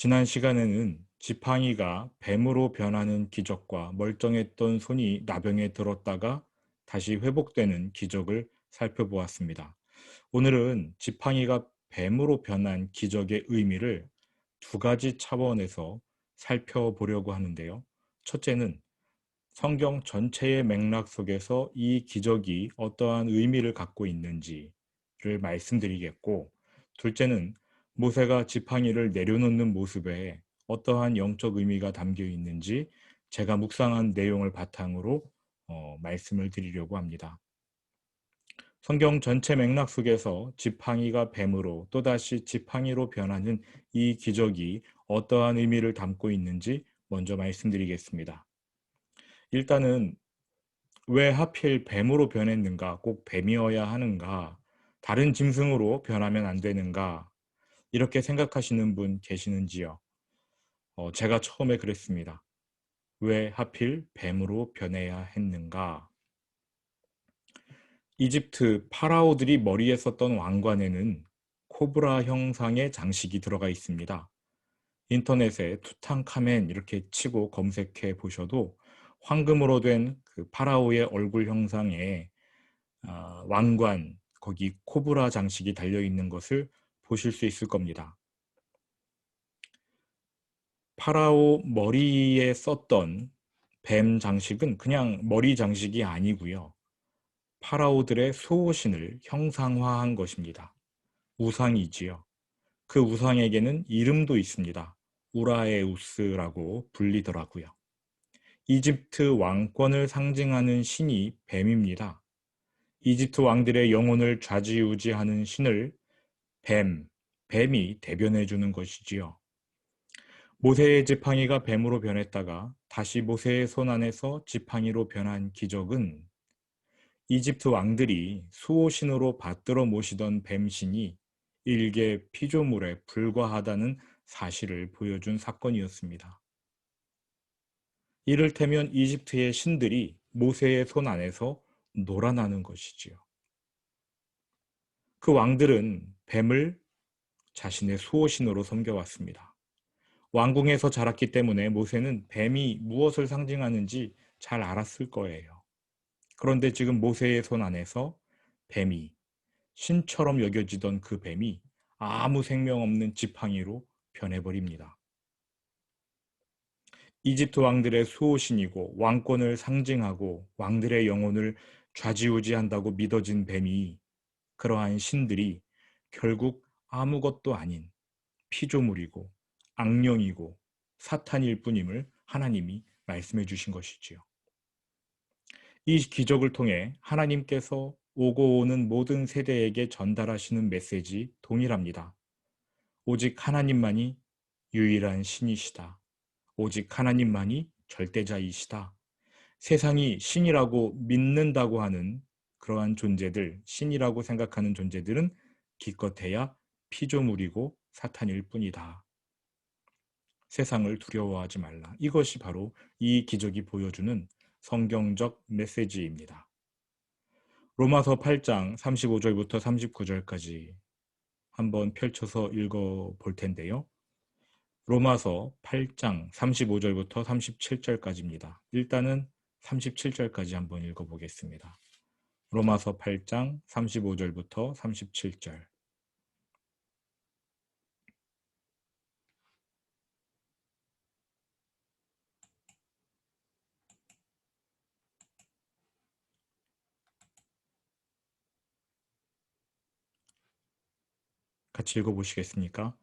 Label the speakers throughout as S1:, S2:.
S1: 지난 시간에는 지팡이가 뱀으로 변하는 기적과 멀쩡했던 손이 나병에 들었다가 다시 회복되는 기적을 살펴보았습니다. 오늘은 지팡이가 뱀으로 변한 기적의 의미를 두 가지 차원에서 살펴보려고 하는데요. 첫째는 성경 전체의 맥락 속에서 이 기적이 어떠한 의미를 갖고 있는지를 말씀드리겠고, 둘째는 모세가 지팡이를 내려놓는 모습에 어떠한 영적 의미가 담겨 있는지 제가 묵상한 내용을 바탕으로 말씀을 드리려고 합니다. 성경 전체 맥락 속에서 지팡이가 뱀으로 또다시 지팡이로 변하는 이 기적이 어떠한 의미를 담고 있는지 먼저 말씀드리겠습니다. 일단은 왜 하필 뱀으로 변했는가? 꼭 뱀이어야 하는가? 다른 짐승으로 변하면 안 되는가? 이렇게 생각하시는 분 계시는지요? 제가 처음에 그랬습니다. 왜 하필 뱀으로 변해야 했는가? 이집트 파라오들이 머리에 썼던 왕관에는 코브라 형상의 장식이 들어가 있습니다. 인터넷에 투탕카멘 이렇게 치고 검색해 보셔도 황금으로 된 그 파라오의 얼굴 형상에 왕관, 거기 코브라 장식이 달려 있는 것을 보실 수 있을 겁니다. 파라오 머리에 썼던 뱀 장식은 그냥 머리 장식이 아니고요. 파라오들의 수호신을 형상화한 것입니다. 우상이지요. 그 우상에게는 이름도 있습니다. 우라에우스라고 불리더라고요. 이집트 왕권을 상징하는 신이 뱀입니다. 이집트 왕들의 영혼을 좌지우지하는 신을 뱀이 대변해 주는 것이지요. 모세의 지팡이가 뱀으로 변했다가 다시 모세의 손 안에서 지팡이로 변한 기적은 이집트 왕들이 수호신으로 받들어 모시던 뱀신이 일개 피조물에 불과하다는 사실을 보여준 사건이었습니다. 이를테면 이집트의 신들이 모세의 손 안에서 놀아나는 것이지요. 그 왕들은 뱀을 자신의 수호신으로 섬겨왔습니다. 왕궁에서 자랐기 때문에 모세는 뱀이 무엇을 상징하는지 잘 알았을 거예요. 그런데 지금 모세의 손 안에서 뱀이, 신처럼 여겨지던 그 뱀이 아무 생명 없는 지팡이로 변해버립니다. 이집트 왕들의 수호신이고 왕권을 상징하고 왕들의 영혼을 좌지우지한다고 믿어진 뱀이, 그러한 신들이 결국 아무것도 아닌 피조물이고 악령이고 사탄일 뿐임을 하나님이 말씀해 주신 것이지요. 이 기적을 통해 하나님께서 오고 오는 모든 세대에게 전달하시는 메시지 동일합니다. 오직 하나님만이 유일한 신이시다. 오직 하나님만이 절대자이시다. 세상이 신이라고 믿는다고 하는 그러한 존재들, 신이라고 생각하는 존재들은 기껏해야 피조물이고 사탄일 뿐이다. 세상을 두려워하지 말라. 이것이 바로 이 기적이 보여주는 성경적 메시지입니다. 로마서 8장 35절부터 39절까지 한번 펼쳐서 읽어 볼 텐데요. 로마서 8장 35절부터 37절까지입니다. 일단은 37절까지 한번 읽어 보겠습니다. 로마서 8장 35절부터 37절. 같이 읽어 보시겠습니까?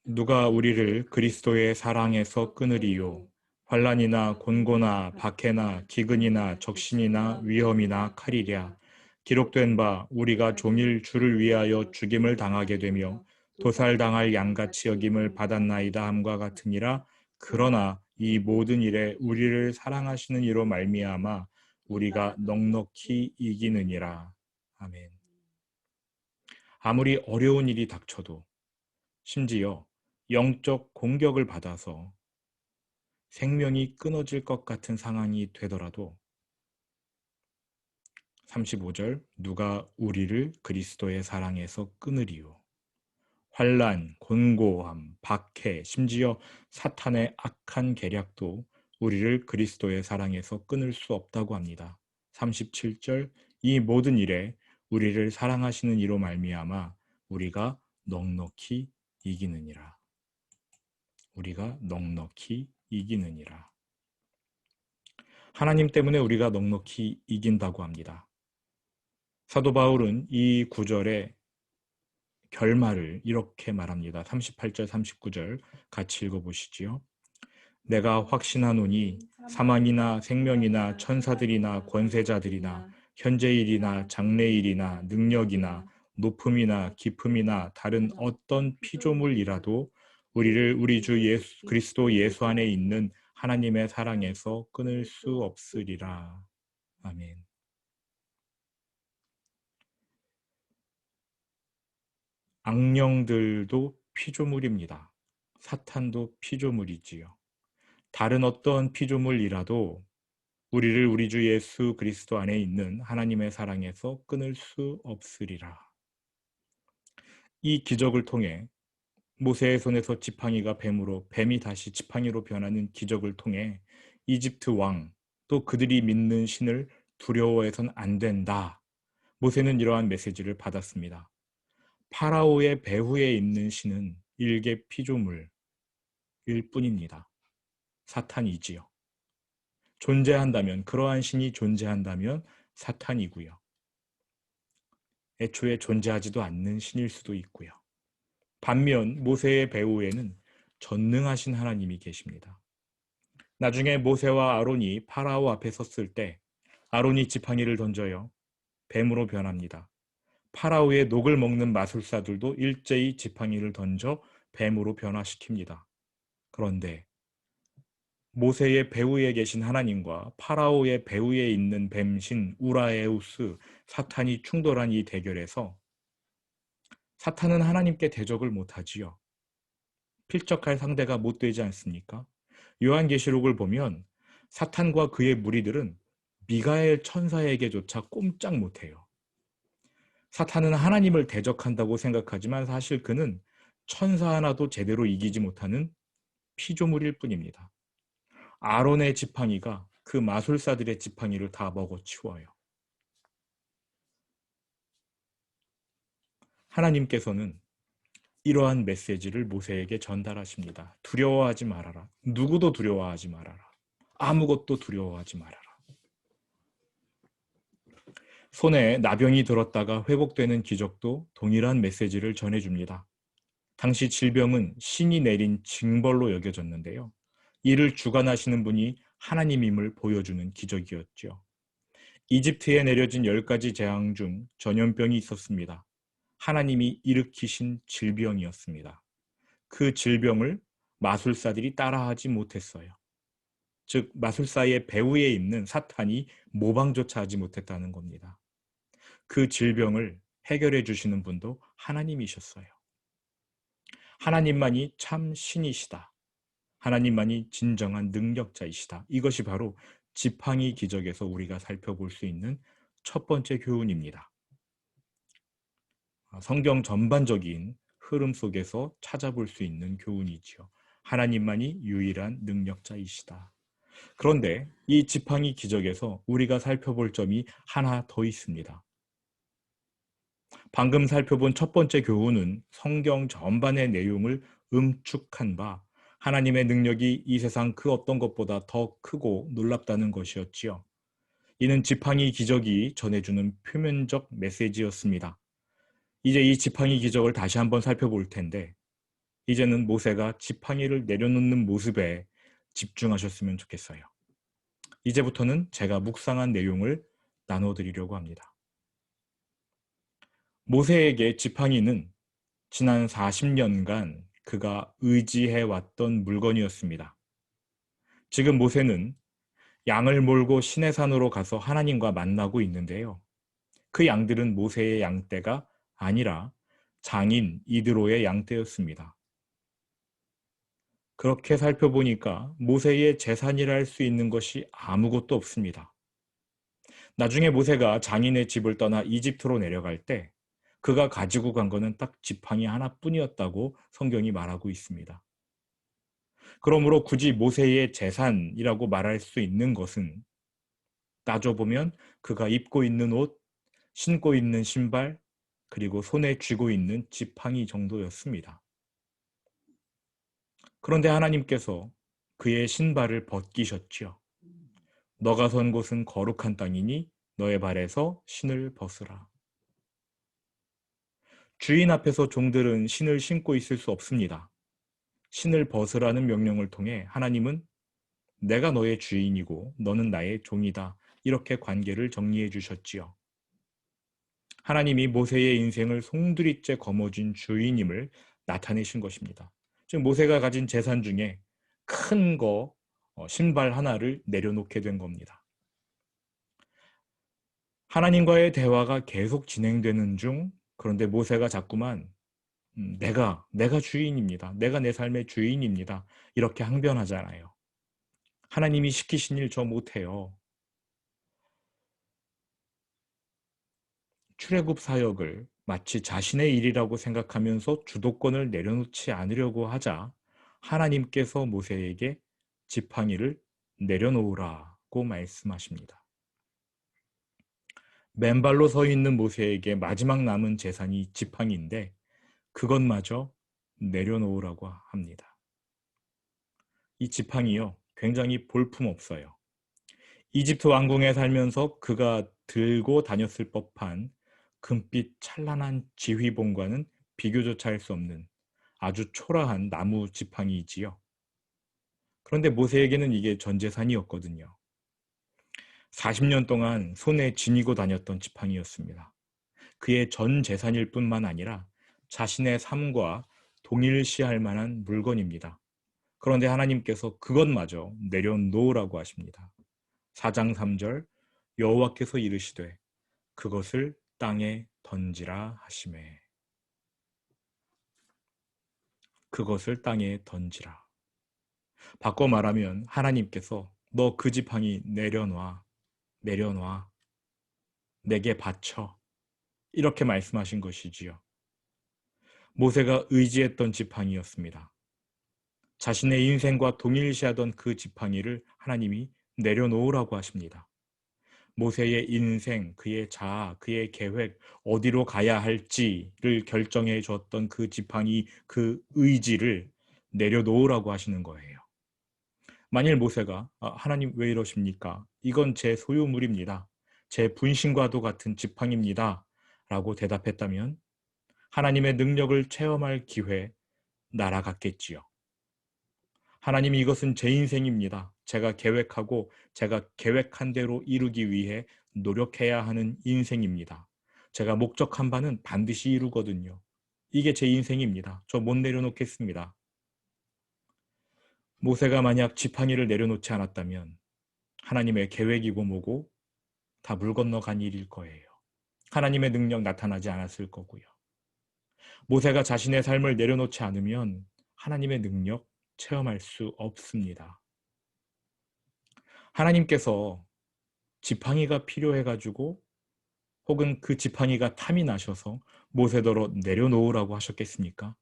S1: 누가 우리를 그리스도의 사랑에서 끊으리요? 환난이나 곤고나 박해나 기근이나 적신이나 위험이나 칼이랴. 기록된 바 우리가 종일 주를 위하여 죽임을 당하게 되며 도살당할 양같이 여김을 받았나이다 함과 같으니라. 그러나 이 모든 일에 우리를 사랑하시는 이로 말미암아 우리가 넉넉히 이기느니라. 아멘. 아무리 어려운 일이 닥쳐도, 심지어 영적 공격을 받아서 생명이 끊어질 것 같은 상황이 되더라도 35절 누가 우리를 그리스도의 사랑에서 끊으리요? 환난, 곤고함, 박해, 심지어 사탄의 악한 계략도 우리를 그리스도의 사랑에서 끊을 수 없다고 합니다. 37절, 이 모든 일에 우리를 사랑하시는 이로 말미암아 우리가 넉넉히 이기느니라. 우리가 넉넉히 이기느니라. 하나님 때문에 우리가 넉넉히 이긴다고 합니다. 사도 바울은 이 구절의 결말을 이렇게 말합니다. 38절, 39절 같이 읽어보시지요. 내가 확신하노니 사망이나 생명이나 천사들이나 권세자들이나 현재일이나 장래일이나 능력이나 높음이나 깊음이나 다른 어떤 피조물이라도 우리를 우리 주 예수, 그리스도 예수 안에 있는 하나님의 사랑에서 끊을 수 없으리라. 아멘. 악령들도 피조물입니다. 사탄도 피조물이지요. 다른 어떤 피조물이라도 우리를 우리 주 예수 그리스도 안에 있는 하나님의 사랑에서 끊을 수 없으리라. 이 기적을 통해 모세의 손에서 지팡이가 뱀으로, 뱀이 다시 지팡이로 변하는 기적을 통해 이집트 왕, 또 그들이 믿는 신을 두려워해선 안 된다. 모세는 이러한 메시지를 받았습니다. 파라오의 배후에 있는 신은 일개 피조물일 뿐입니다. 사탄이지요. 존재한다면, 그러한 신이 존재한다면 사탄이고요. 애초에 존재하지도 않는 신일 수도 있고요. 반면 모세의 배후에는 전능하신 하나님이 계십니다. 나중에 모세와 아론이 파라오 앞에 섰을 때 아론이 지팡이를 던져요. 뱀으로 변합니다. 파라오의 녹을 먹는 마술사들도 일제히 지팡이를 던져 뱀으로 변화시킵니다. 그런데 모세의 배후에 계신 하나님과 파라오의 배후에 있는 뱀신 우라에우스 사탄이 충돌한 이 대결에서 사탄은 하나님께 대적을 못하지요. 필적할 상대가 못 되지 않습니까? 요한계시록을 보면 사탄과 그의 무리들은 미가엘 천사에게조차 꼼짝 못해요. 사탄은 하나님을 대적한다고 생각하지만 사실 그는 천사 하나도 제대로 이기지 못하는 피조물일 뿐입니다. 아론의 지팡이가 그 마술사들의 지팡이를 다 먹어치워요. 하나님께서는 이러한 메시지를 모세에게 전달하십니다. 두려워하지 말아라. 누구도 두려워하지 말아라. 아무것도 두려워하지 말아라. 손에 나병이 들었다가 회복되는 기적도 동일한 메시지를 전해줍니다. 당시 질병은 신이 내린 징벌로 여겨졌는데요. 이를 주관하시는 분이 하나님임을 보여주는 기적이었죠. 이집트에 내려진 10가지 재앙 중 전염병이 있었습니다. 하나님이 일으키신 질병이었습니다. 그 질병을 마술사들이 따라하지 못했어요. 즉 마술사의 배후에 있는 사탄이 모방조차 하지 못했다는 겁니다. 그 질병을 해결해 주시는 분도 하나님이셨어요. 하나님만이 참 신이시다. 하나님만이 진정한 능력자이시다. 이것이 바로 지팡이 기적에서 우리가 살펴볼 수 있는 첫 번째 교훈입니다. 성경 전반적인 흐름 속에서 찾아볼 수 있는 교훈이지요. 하나님만이 유일한 능력자이시다. 그런데 이 지팡이 기적에서 우리가 살펴볼 점이 하나 더 있습니다. 방금 살펴본 첫 번째 교훈은 성경 전반의 내용을 응축한 바 하나님의 능력이 이 세상 그 어떤 것보다 더 크고 놀랍다는 것이었지요. 이는 지팡이 기적이 전해주는 표면적 메시지였습니다. 이제 이 지팡이 기적을 다시 한번 살펴볼 텐데 이제는 모세가 지팡이를 내려놓는 모습에 집중하셨으면 좋겠어요. 이제부터는 제가 묵상한 내용을 나눠드리려고 합니다. 모세에게 지팡이는 지난 40년간 그가 의지해왔던 물건이었습니다. 지금 모세는 양을 몰고 시내산으로 가서 하나님과 만나고 있는데요. 그 양들은 모세의 양떼가 아니라 장인 이드로의 양떼였습니다. 그렇게 살펴보니까 모세의 재산이라 할 수 있는 것이 아무것도 없습니다. 나중에 모세가 장인의 집을 떠나 이집트로 내려갈 때 그가 가지고 간 거는 딱 지팡이 하나뿐이었다고 성경이 말하고 있습니다. 그러므로 굳이 모세의 재산이라고 말할 수 있는 것은 따져보면 그가 입고 있는 옷, 신고 있는 신발, 그리고 손에 쥐고 있는 지팡이 정도였습니다. 그런데 하나님께서 그의 신발을 벗기셨지요. 너가 선 곳은 거룩한 땅이니 너의 발에서 신을 벗으라. 주인 앞에서 종들은 신을 신고 있을 수 없습니다. 신을 벗으라는 명령을 통해 하나님은 내가 너의 주인이고 너는 나의 종이다. 이렇게 관계를 정리해 주셨지요. 하나님이 모세의 인생을 송두리째 거머쥔 주인임을 나타내신 것입니다. 즉 모세가 가진 재산 중에 큰 거 신발 하나를 내려놓게 된 겁니다. 하나님과의 대화가 계속 진행되는 중 그런데 모세가 자꾸만 내가 주인입니다. 내가 내 삶의 주인입니다. 이렇게 항변하잖아요. 하나님이 시키신 일 저 못해요. 출애굽 사역을 마치 자신의 일이라고 생각하면서 주도권을 내려놓지 않으려고 하자 하나님께서 모세에게 지팡이를 내려놓으라고 말씀하십니다. 맨발로 서 있는 모세에게 마지막 남은 재산이 지팡이인데 그것마저 내려놓으라고 합니다. 이 지팡이요, 굉장히 볼품없어요. 이집트 왕궁에 살면서 그가 들고 다녔을 법한 금빛 찬란한 지휘봉과는 비교조차 할 수 없는 아주 초라한 나무 지팡이이지요. 그런데 모세에게는 이게 전 재산이었거든요. 40년 동안 손에 지니고 다녔던 지팡이였습니다. 그의 전 재산일 뿐만 아니라 자신의 삶과 동일시할 만한 물건입니다. 그런데 하나님께서 그것마저 내려놓으라고 하십니다. 4장 3절 여호와께서 이르시되 그것을 땅에 던지라 하시매. 그것을 땅에 던지라. 바꿔 말하면 하나님께서 너 그 지팡이 내려놔. 내게 바쳐. 이렇게 말씀하신 것이지요. 모세가 의지했던 지팡이였습니다. 자신의 인생과 동일시하던 그 지팡이를 하나님이 내려놓으라고 하십니다. 모세의 인생, 그의 자아, 그의 계획, 어디로 가야 할지를 결정해 줬던 그 지팡이, 그 의지를 내려놓으라고 하시는 거예요. 만일 모세가 하나님 왜 이러십니까? 이건 제 소유물입니다. 제 분신과도 같은 지팡이입니다. 라고 대답했다면 하나님의 능력을 체험할 기회 날아갔겠지요. 하나님이 이것은 제 인생입니다. 제가 계획하고 제가 계획한 대로 이루기 위해 노력해야 하는 인생입니다. 제가 목적한 바는 반드시 이루거든요. 이게 제 인생입니다. 저 못 내려놓겠습니다. 모세가 만약 지팡이를 내려놓지 않았다면 하나님의 계획이고 뭐고 다 물 건너간 일일 거예요. 하나님의 능력 나타나지 않았을 거고요. 모세가 자신의 삶을 내려놓지 않으면 하나님의 능력 체험할 수 없습니다. 하나님께서 지팡이가 필요해가지고 혹은 그 지팡이가 탐이 나셔서 모세더러 내려놓으라고 하셨겠습니까?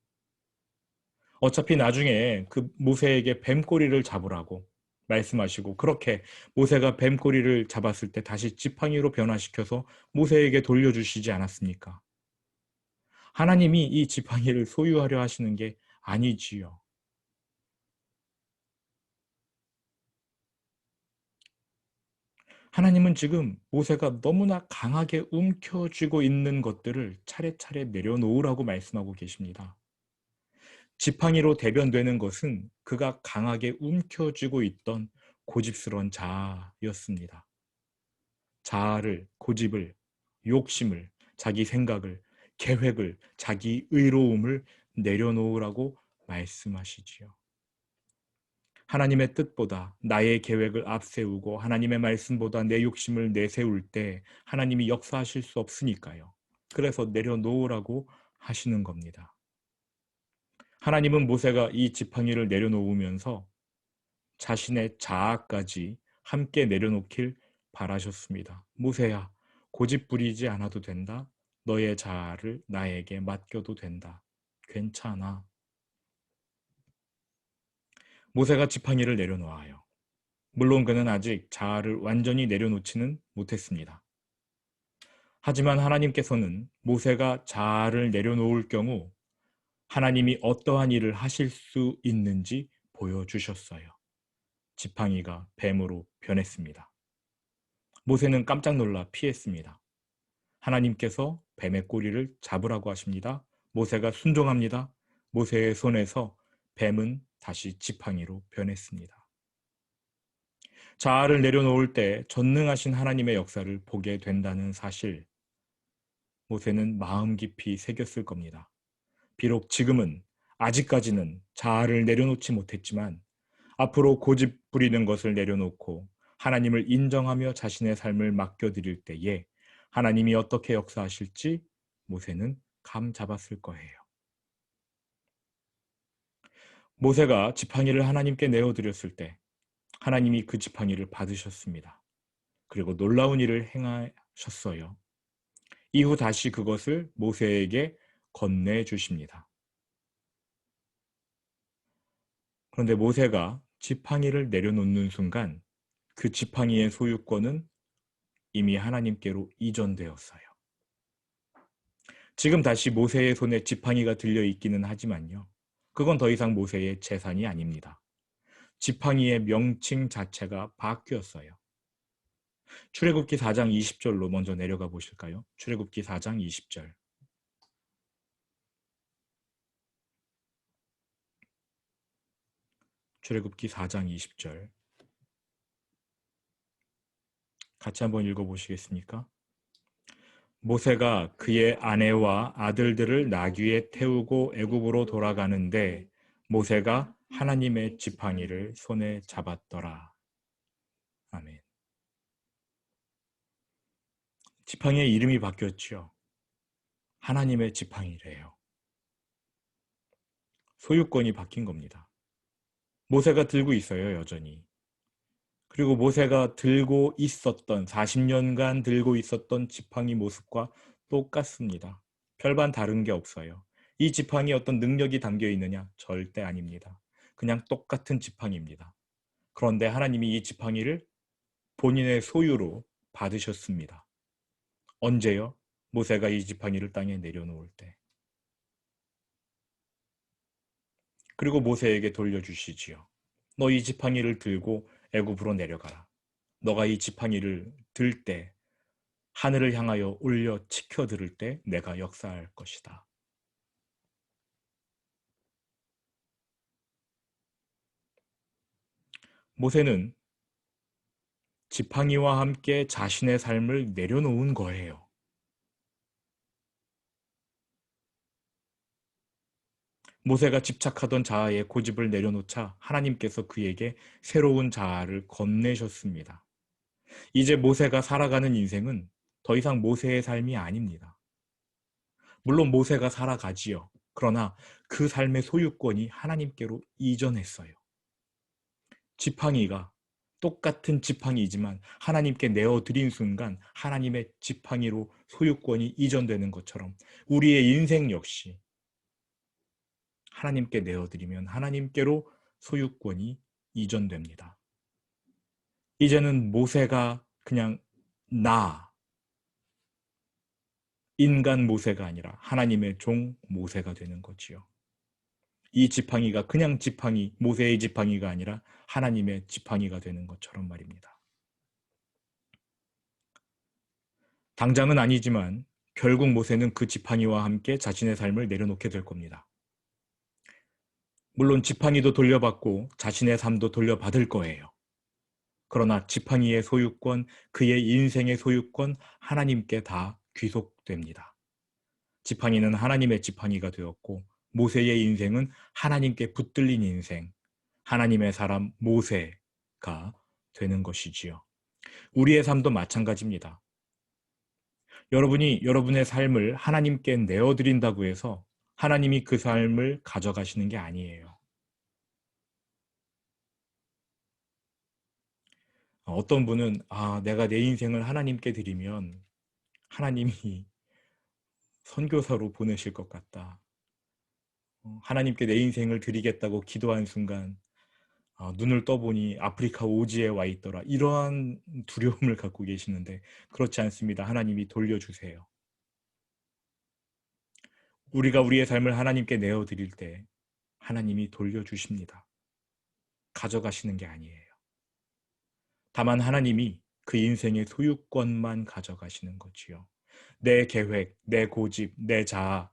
S1: 어차피 나중에 그 모세에게 뱀꼬리를 잡으라고 말씀하시고 그렇게 모세가 뱀꼬리를 잡았을 때 다시 지팡이로 변화시켜서 모세에게 돌려주시지 않았습니까? 하나님이 이 지팡이를 소유하려 하시는 게 아니지요. 하나님은 지금 모세가 너무나 강하게 움켜쥐고 있는 것들을 차례차례 내려놓으라고 말씀하고 계십니다. 지팡이로 대변되는 것은 그가 강하게 움켜쥐고 있던 고집스러운 자아였습니다. 자아를, 고집을, 욕심을, 자기 생각을, 계획을, 자기 의로움을 내려놓으라고 말씀하시지요. 하나님의 뜻보다 나의 계획을 앞세우고 하나님의 말씀보다 내 욕심을 내세울 때 하나님이 역사하실 수 없으니까요. 그래서 내려놓으라고 하시는 겁니다. 하나님은 모세가 이 지팡이를 내려놓으면서 자신의 자아까지 함께 내려놓길 바라셨습니다. 모세야, 고집 부리지 않아도 된다. 너의 자아를 나에게 맡겨도 된다. 괜찮아. 모세가 지팡이를 내려놓아요. 물론 그는 아직 자아를 완전히 내려놓지는 못했습니다. 하지만 하나님께서는 모세가 자아를 내려놓을 경우 하나님이 어떠한 일을 하실 수 있는지 보여주셨어요. 지팡이가 뱀으로 변했습니다. 모세는 깜짝 놀라 피했습니다. 하나님께서 뱀의 꼬리를 잡으라고 하십니다. 모세가 순종합니다. 모세의 손에서 뱀은 다시 지팡이로 변했습니다. 자아를 내려놓을 때 전능하신 하나님의 역사를 보게 된다는 사실, 모세는 마음 깊이 새겼을 겁니다. 비록 지금은 아직까지는 자아를 내려놓지 못했지만 앞으로 고집 부리는 것을 내려놓고 하나님을 인정하며 자신의 삶을 맡겨드릴 때에 하나님이 어떻게 역사하실지 모세는 감 잡았을 거예요. 모세가 지팡이를 하나님께 내어드렸을 때 하나님이 그 지팡이를 받으셨습니다. 그리고 놀라운 일을 행하셨어요. 이후 다시 그것을 모세에게 건네주십니다. 그런데 모세가 지팡이를 내려놓는 순간 그 지팡이의 소유권은 이미 하나님께로 이전되었어요. 지금 다시 모세의 손에 지팡이가 들려 있기는 하지만요. 그건 더 이상 모세의 재산이 아닙니다. 지팡이의 명칭 자체가 바뀌었어요. 출애굽기 4장 20절로 먼저 내려가 보실까요? 출애굽기 4장 20절. 출애굽기 4장 20절. 같이 한번 읽어보시겠습니까? 모세가 그의 아내와 아들들을 나귀에 태우고 애굽으로 돌아가는데 모세가 하나님의 지팡이를 손에 잡았더라. 아멘. 지팡이의 이름이 바뀌었죠. 하나님의 지팡이래요. 소유권이 바뀐 겁니다. 모세가 들고 있어요, 여전히. 그리고 모세가 들고 있었던 40년간 들고 있었던 지팡이 모습과 똑같습니다. 별반 다른 게 없어요. 이 지팡이에 어떤 능력이 담겨 있느냐? 절대 아닙니다. 그냥 똑같은 지팡이입니다. 그런데 하나님이 이 지팡이를 본인의 소유로 받으셨습니다. 언제요? 모세가 이 지팡이를 땅에 내려놓을 때. 그리고 모세에게 돌려주시지요. 너 이 지팡이를 들고 애굽으로 내려가라. 너가 이 지팡이를 들 때 하늘을 향하여 올려 치켜 들을 때 내가 역사할 것이다. 모세는 지팡이와 함께 자신의 삶을 내려놓은 거예요. 모세가 집착하던 자아의 고집을 내려놓자 하나님께서 그에게 새로운 자아를 건네셨습니다. 이제 모세가 살아가는 인생은 더 이상 모세의 삶이 아닙니다. 물론 모세가 살아가지요. 그러나 그 삶의 소유권이 하나님께로 이전했어요. 지팡이가 똑같은 지팡이이지만 하나님께 내어드린 순간 하나님의 지팡이로 소유권이 이전되는 것처럼 우리의 인생 역시 하나님께 내어드리면 하나님께로 소유권이 이전됩니다. 이제는 모세가 그냥 인간 모세가 아니라 하나님의 종 모세가 되는 거지요. 이 지팡이가 그냥 지팡이, 모세의 지팡이가 아니라 하나님의 지팡이가 되는 것처럼 말입니다. 당장은 아니지만 결국 모세는 그 지팡이와 함께 자신의 삶을 내려놓게 될 겁니다. 물론 지팡이도 돌려받고 자신의 삶도 돌려받을 거예요. 그러나 지팡이의 소유권, 그의 인생의 소유권 하나님께 다 귀속됩니다. 지팡이는 하나님의 지팡이가 되었고 모세의 인생은 하나님께 붙들린 인생, 하나님의 사람 모세가 되는 것이지요. 우리의 삶도 마찬가지입니다. 여러분이 여러분의 삶을 하나님께 내어드린다고 해서 하나님이 그 삶을 가져가시는 게 아니에요. 어떤 분은 내가 내 인생을 하나님께 드리면 하나님이 선교사로 보내실 것 같다. 하나님께 내 인생을 드리겠다고 기도한 순간 눈을 떠보니 아프리카 오지에 와 있더라. 이러한 두려움을 갖고 계시는데 그렇지 않습니다. 하나님이 돌려주세요. 우리가 우리의 삶을 하나님께 내어드릴 때 하나님이 돌려주십니다. 가져가시는 게 아니에요. 다만 하나님이 그 인생의 소유권만 가져가시는 거지요. 내 계획, 내 고집, 내 자아,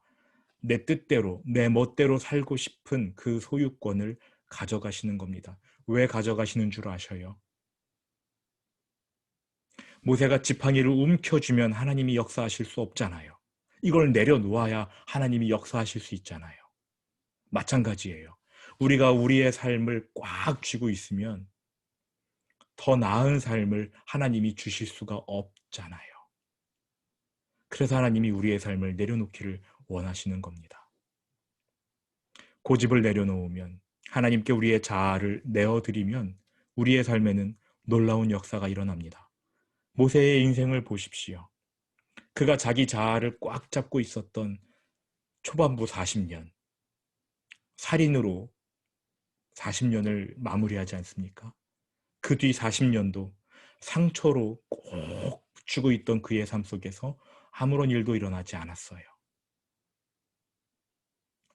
S1: 내 뜻대로, 내 멋대로 살고 싶은 그 소유권을 가져가시는 겁니다. 왜 가져가시는 줄 아셔요? 모세가 지팡이를 움켜쥐면 하나님이 역사하실 수 없잖아요. 이걸 내려놓아야 하나님이 역사하실 수 있잖아요. 마찬가지예요. 우리가 우리의 삶을 꽉 쥐고 있으면 더 나은 삶을 하나님이 주실 수가 없잖아요. 그래서 하나님이 우리의 삶을 내려놓기를 원하시는 겁니다. 고집을 내려놓으면, 하나님께 우리의 자아를 내어드리면 우리의 삶에는 놀라운 역사가 일어납니다. 모세의 인생을 보십시오. 그가 자기 자아를 꽉 잡고 있었던 초반부 40년, 살인으로 40년을 마무리하지 않습니까? 그 뒤 40년도 상처로 꼭 붙이고 있던 그의 삶 속에서 아무런 일도 일어나지 않았어요.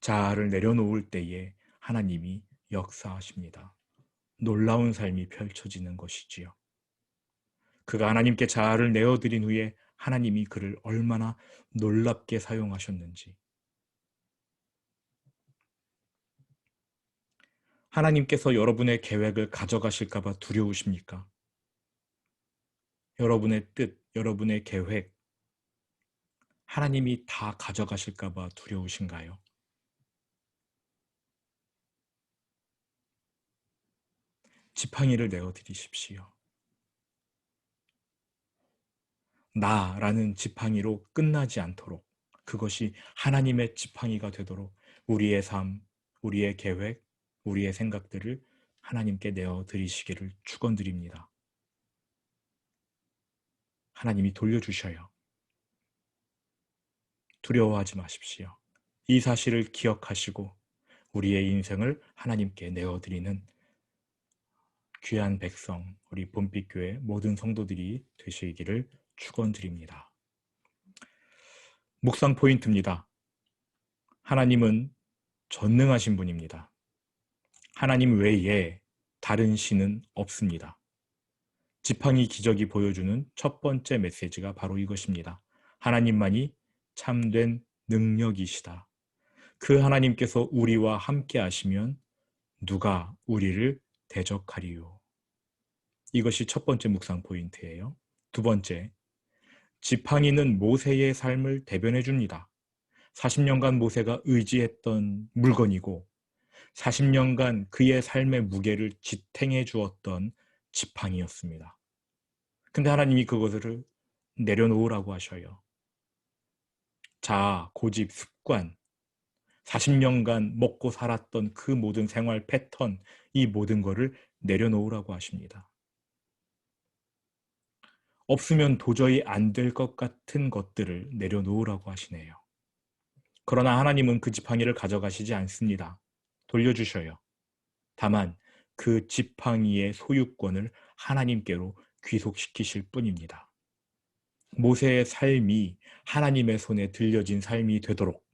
S1: 자아를 내려놓을 때에 하나님이 역사하십니다. 놀라운 삶이 펼쳐지는 것이지요. 그가 하나님께 자아를 내어드린 후에 하나님이 그를 얼마나 놀랍게 사용하셨는지. 하나님께서 여러분의 계획을 가져가실까 봐 두려우십니까? 여러분의 뜻, 여러분의 계획, 하나님이 다 가져가실까 봐 두려우신가요? 지팡이를 내어드리십시오. 나라는 지팡이로 끝나지 않도록, 그것이 하나님의 지팡이가 되도록 우리의 삶, 우리의 계획, 우리의 생각들을 하나님께 내어드리시기를 축원드립니다. 하나님이 돌려주셔요. 두려워하지 마십시오. 이 사실을 기억하시고 우리의 인생을 하나님께 내어드리는 귀한 백성, 우리 봄빛교회 모든 성도들이 되시기를 축원드립니다. 묵상 포인트입니다. 하나님은 전능하신 분입니다. 하나님 외에 다른 신은 없습니다. 지팡이 기적이 보여주는 첫 번째 메시지가 바로 이것입니다. 하나님만이 참된 능력이시다. 그 하나님께서 우리와 함께 하시면 누가 우리를 대적하리요. 이것이 첫 번째 묵상 포인트예요. 두 번째, 지팡이는 모세의 삶을 대변해 줍니다. 40년간 모세가 의지했던 물건이고 40년간 그의 삶의 무게를 지탱해 주었던 지팡이였습니다. 근데 하나님이 그것을 내려놓으라고 하셔요. 자아, 고집, 습관, 40년간 먹고 살았던 그 모든 생활 패턴, 이 모든 거를 내려놓으라고 하십니다. 없으면 도저히 안 될 것 같은 것들을 내려놓으라고 하시네요. 그러나 하나님은 그 지팡이를 가져가시지 않습니다. 돌려주셔요. 다만 그 지팡이의 소유권을 하나님께로 귀속시키실 뿐입니다. 모세의 삶이 하나님의 손에 들려진 삶이 되도록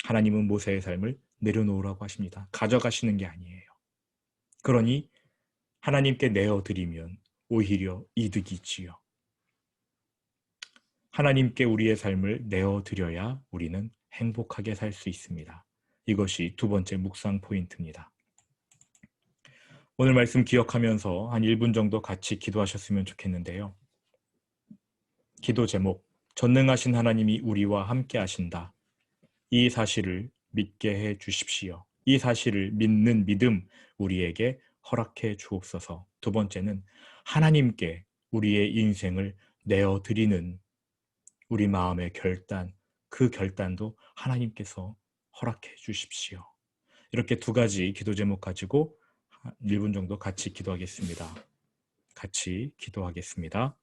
S1: 하나님은 모세의 삶을 내려놓으라고 하십니다. 가져가시는 게 아니에요. 그러니 하나님께 내어드리면 오히려 이득이지요. 하나님께 우리의 삶을 내어드려야 우리는 행복하게 살 수 있습니다. 이것이 두 번째 묵상 포인트입니다. 오늘 말씀 기억하면서 한 1분 정도 같이 기도하셨으면 좋겠는데요. 기도 제목, 전능하신 하나님이 우리와 함께 하신다. 이 사실을 믿게 해 주십시오. 이 사실을 믿는 믿음 우리에게 허락해 주옵소서. 두 번째는 하나님께 우리의 인생을 내어드리는 우리 마음의 결단, 그 결단도 하나님께서 허락해 주십시오. 이렇게 두 가지 기도 제목 가지고 1분 정도 같이 기도하겠습니다. 같이 기도하겠습니다.